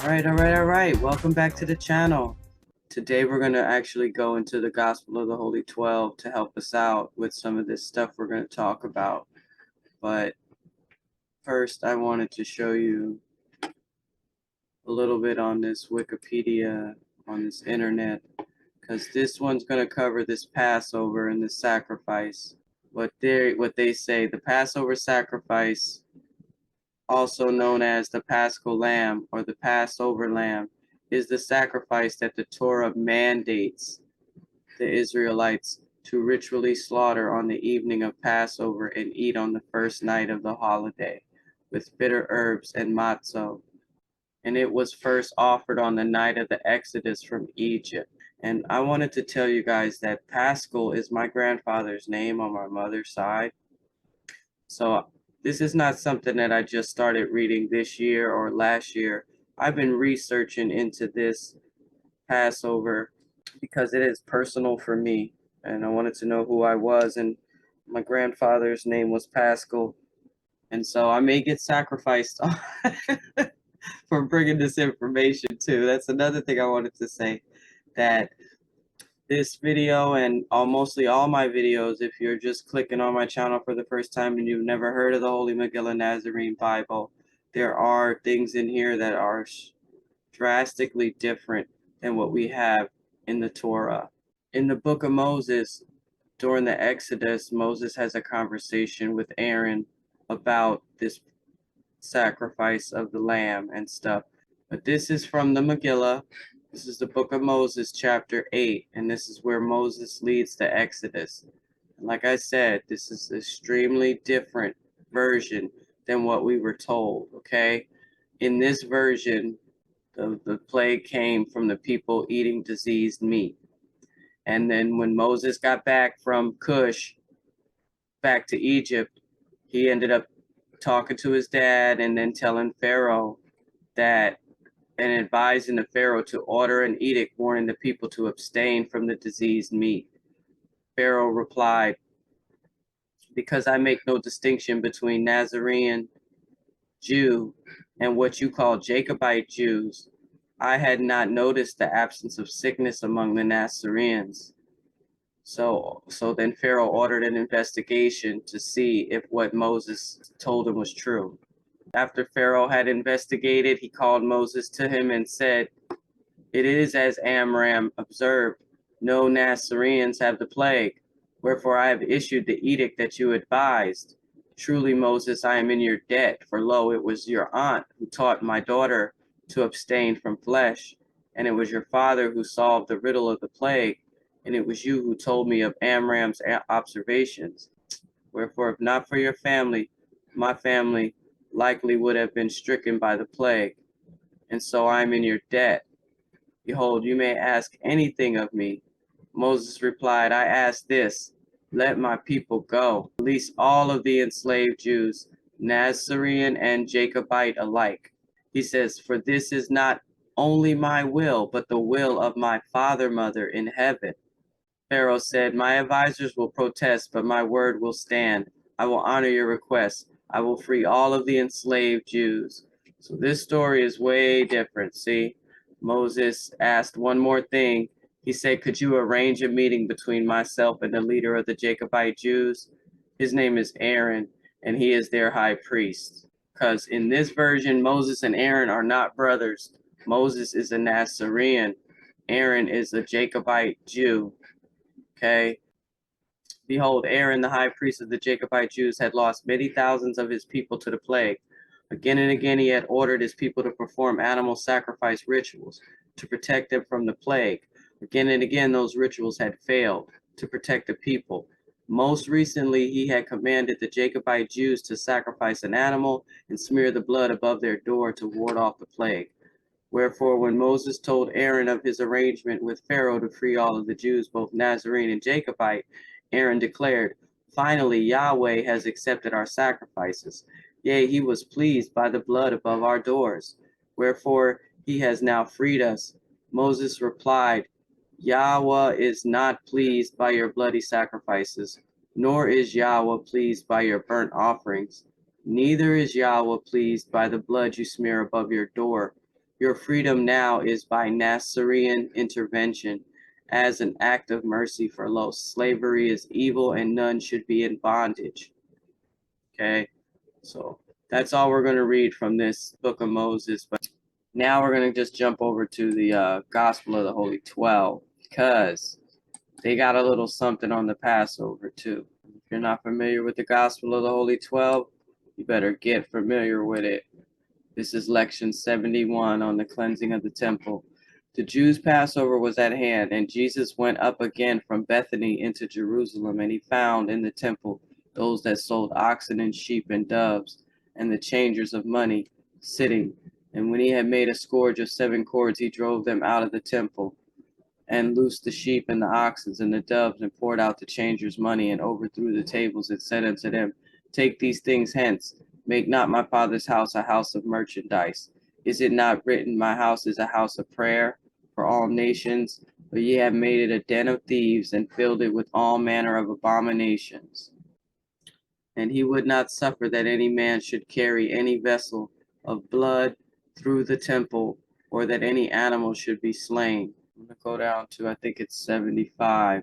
All right. Welcome back to the channel. Today we're going to actually go into the Gospel of the Holy 12 to help us out with some of this stuff we're going to talk about. But first, I wanted to show you a little bit on this Wikipedia, on this internet, because this one's going to cover this Passover and the sacrifice. What they say, the Passover sacrifice, also known as the Paschal Lamb or the Passover Lamb, is the sacrifice that the Torah mandates the Israelites to ritually slaughter on the evening of Passover and eat on the first night of the holiday with bitter herbs and matzo. And it was first offered on the night of the Exodus from Egypt. And I wanted to tell you guys that Paschal is my grandfather's name on my mother's side. So this is not something that I just started reading this year or last year. I've been researching into this Passover because it is personal for me, and I wanted to know who I was, and my grandfather's name was Paschal, and so I may get sacrificed for bringing this information too. That's another thing I wanted to say, that this video and mostly all my videos, if you're just clicking on my channel for the first time and you've never heard of the Holy Megillah Nazarean Bible, there are things in here that are drastically different than what we have in the Torah. In the book of Moses, during the Exodus, Moses has a conversation with Aaron about this sacrifice of the lamb and stuff. But this is from the Megillah. This is the book of Moses, chapter 8, and this is where Moses leads the Exodus. And like I said, this is an extremely different version than what we were told, okay? In this version, the plague came from the people eating diseased meat. And then when Moses got back from Cush, back to Egypt, he ended up talking to his dad and then telling Pharaoh that, and advising the Pharaoh to order an edict warning the people to abstain from the diseased meat. Pharaoh replied, "Because I make no distinction between Nasarean Jew and what you call Jacobite Jews, I had not noticed the absence of sickness among the Nasareans." So then Pharaoh ordered an investigation to see if what Moses told him was true. After Pharaoh had investigated, he called Moses to him and said, "It is as Amram observed, no Nasareans have the plague. Wherefore I have issued the edict that you advised. Truly, Moses, I am in your debt, for lo, it was your aunt who taught my daughter to abstain from flesh, and it was your father who solved the riddle of the plague, and it was you who told me of Amram's observations. Wherefore, if not for your family, my family likely would have been stricken by the plague, and so I am in your debt. Behold, you may ask anything of me." Moses replied, "I ask this, let my people go. Release all of the enslaved Jews, Nazarean and Jacobite alike." He says, "For this is not only my will, but the will of my father mother in heaven." Pharaoh said, "My advisors will protest, but my word will stand. I will honor your request. I will free all of the enslaved Jews." So this story is way different. See, Moses asked one more thing. He said, "Could you arrange a meeting between myself and the leader of the Jacobite Jews? His name is Aaron, and he is their high priest." Because in this version, Moses and Aaron are not brothers. Moses is a Nasarean. Aaron is a Jacobite Jew. Okay. Behold, Aaron, the high priest of the Jacobite Jews, had lost many thousands of his people to the plague. Again and again he had ordered his people to perform animal sacrifice rituals to protect them from the plague. Again and again those rituals had failed to protect the people. Most recently he had commanded the Jacobite Jews to sacrifice an animal and smear the blood above their door to ward off the plague. Wherefore, when Moses told Aaron of his arrangement with Pharaoh to free all of the Jews, both Nazarene and Jacobite, Aaron declared, "Finally, Yahweh has accepted our sacrifices. Yea, he was pleased by the blood above our doors. Wherefore, he has now freed us." Moses replied, "Yahweh is not pleased by your bloody sacrifices, nor is Yahweh pleased by your burnt offerings. Neither is Yahweh pleased by the blood you smear above your door. Your freedom now is by Nasarean intervention as an act of mercy, for lo, slavery is evil and none should be in bondage. Okay, so that's all we're going to read from this book of Moses. But now we're going to just jump over to the Gospel of the Holy 12, because they got a little something on the Passover too. If you're not familiar with the Gospel of the Holy 12, you better get familiar with it. This is lection 71 on the cleansing of the temple. The Jews' Passover was at hand, and Jesus went up again from Bethany into Jerusalem, and he found in the temple those that sold oxen and sheep and doves, and the changers of money, sitting. And when he had made a scourge of 7 cords, he drove them out of the temple, and loosed the sheep and the oxen and the doves, and poured out the changers' money, and overthrew the tables, and said unto them, Take these things hence. Make not my Father's house a house of merchandise. Is it not written, My house is a house of prayer for all nations? But ye have made it a den of thieves, and filled it with all manner of abominations. And he would not suffer that any man should carry any vessel of blood through the temple, or that any animal should be slain. I'm going to go down to, I think it's 75,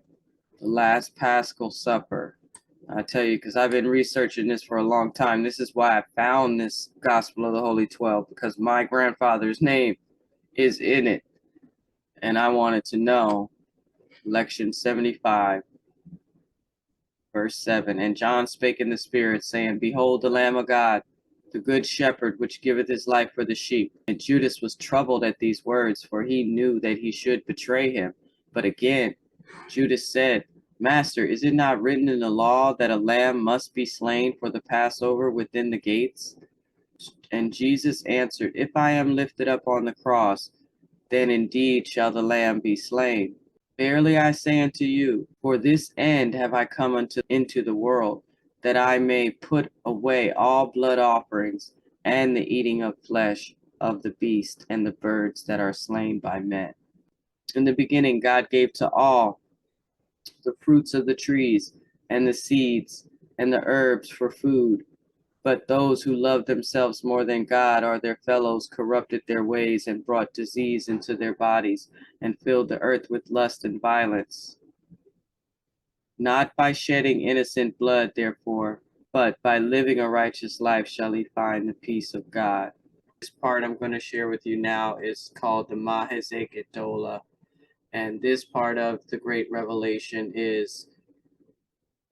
the last Paschal Supper. I tell you, because I've been researching this for a long time. This is why I found this Gospel of the Holy 12, because my grandfather's name is in it. And I wanted to know, lection 75, verse 7. And John spake in the Spirit, saying, Behold the Lamb of God, the good shepherd, which giveth his life for the sheep. And Judas was troubled at these words, for he knew that he should betray him. But again, Judas said, Master, is it not written in the law that a lamb must be slain for the Passover within the gates? And Jesus answered, If I am lifted up on the cross, then indeed shall the lamb be slain. Verily I say unto you, for this end have I come into the world, that I may put away all blood offerings, and the eating of flesh of the beast, and the birds that are slain by men. In the beginning God gave to all the fruits of the trees, and the seeds, and the herbs for food. But those who love themselves more than God or their fellows corrupted their ways, and brought disease into their bodies, and filled the earth with lust and violence. Not by shedding innocent blood, therefore, but by living a righteous life shall he find the peace of God. This part I'm going to share with you now is called the Mahezeketola. And this part of the Great Revelation is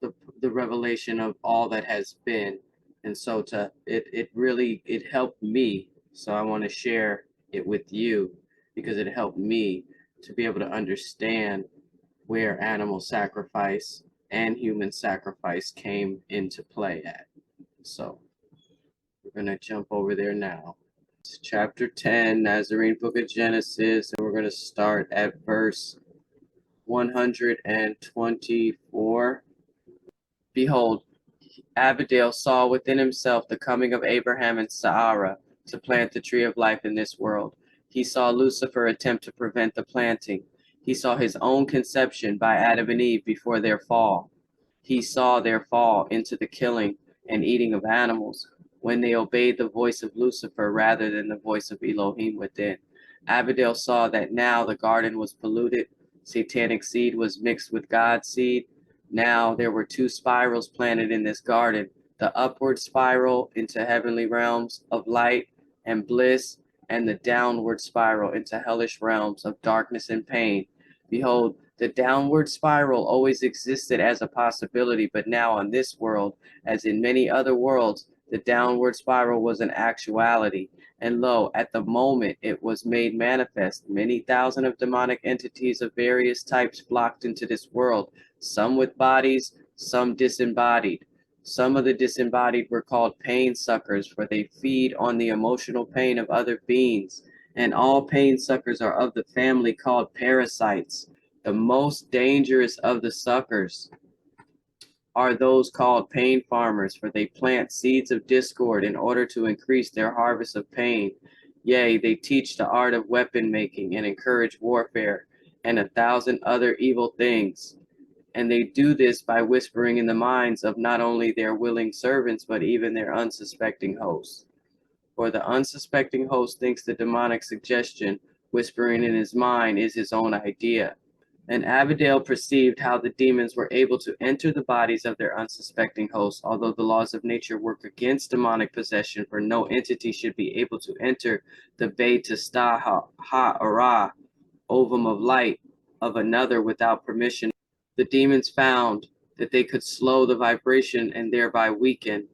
the revelation of all that has been. And so it helped me. So I want to share it with you, because it helped me to be able to understand where animal sacrifice and human sacrifice came into play at. So we're going to jump over there now. It's chapter 10, Nazarene book of Genesis, and we're going to start at verse 124. Behold, Abigail saw within himself the coming of Abraham and Sarah to plant the tree of life in this world. He saw Lucifer attempt to prevent the planting. He saw his own conception by Adam and Eve before their fall. He saw their fall into the killing and eating of animals, when they obeyed the voice of Lucifer rather than the voice of Elohim within. Abigail saw that now the garden was polluted. Satanic seed was mixed with God's seed. Now there were 2 spirals planted in this garden, the upward spiral into heavenly realms of light and bliss, and the downward spiral into hellish realms of darkness and pain. Behold, the downward spiral always existed as a possibility, but now on this world, as in many other worlds, the downward spiral was an actuality. And lo, at the moment it was made manifest, many thousand of demonic entities of various types flocked into this world, some with bodies, some disembodied. Some of the disembodied were called pain suckers, for they feed on the emotional pain of other beings. And all pain suckers are of the family called parasites. The most dangerous of the suckers are those called pain farmers, for they plant seeds of discord in order to increase their harvest of pain. Yea, they teach the art of weapon making and encourage warfare and 1,000 other evil things. And they do this by whispering in the minds of not only their willing servants, but even their unsuspecting hosts. for the unsuspecting host thinks the demonic suggestion whispering in his mind is his own idea. And Abigail perceived how the demons were able to enter the bodies of their unsuspecting hosts, although the laws of nature work against demonic possession, for no entity should be able to enter the Beit Ha'ara, ovum of light, of another without permission. The demons found that they could slow the vibration and thereby weaken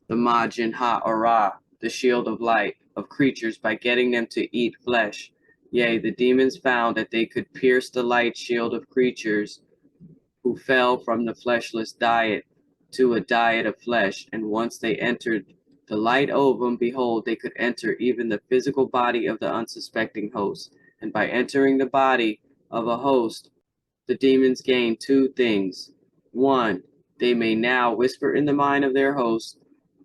the Majin Ha'ara, the shield of light, of creatures by getting them to eat flesh. Yea, the demons found that they could pierce the light shield of creatures who fell from the fleshless diet to a diet of flesh, and once they entered the light ovum, behold, they could enter even the physical body of the unsuspecting host. And by entering the body of a host, the demons gain two things. One, they may now whisper in the mind of their host.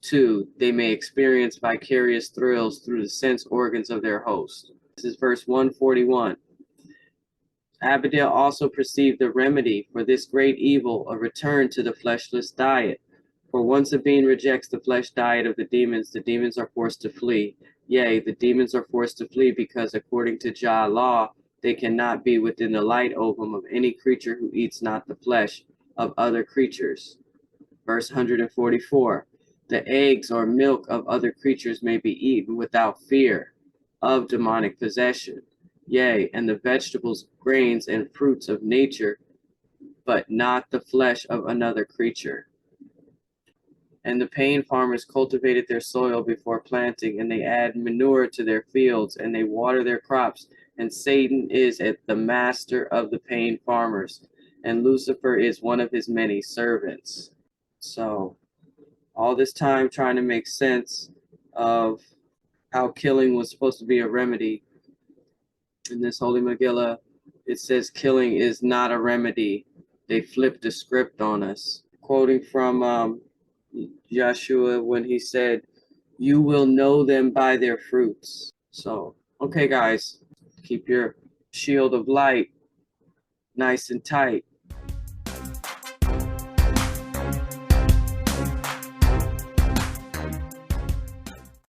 Two, they may experience vicarious thrills through the sense organs of their host. This is verse 141. Abigail also perceived the remedy for this great evil, a return to the fleshless diet. For once a being rejects the flesh diet of the demons are forced to flee. Yea, the demons are forced to flee because according to Jah law, they cannot be within the light ovum of any creature who eats not the flesh of other creatures. Verse 144. The eggs or milk of other creatures may be eaten without fear of demonic possession. Yea, and the vegetables, grains, and fruits of nature, but not the flesh of another creature. And the pain farmers cultivated their soil before planting, and they add manure to their fields, and they water their crops. And Satan is the master of the pain farmers, and Lucifer is one of his many servants. So, all this time trying to make sense of how killing was supposed to be a remedy. In this Holy Megillah, it says killing is not a remedy. They flipped the script on us. Quoting from Joshua when he said, "You will know them by their fruits." So, okay, guys, keep your shield of light nice and tight.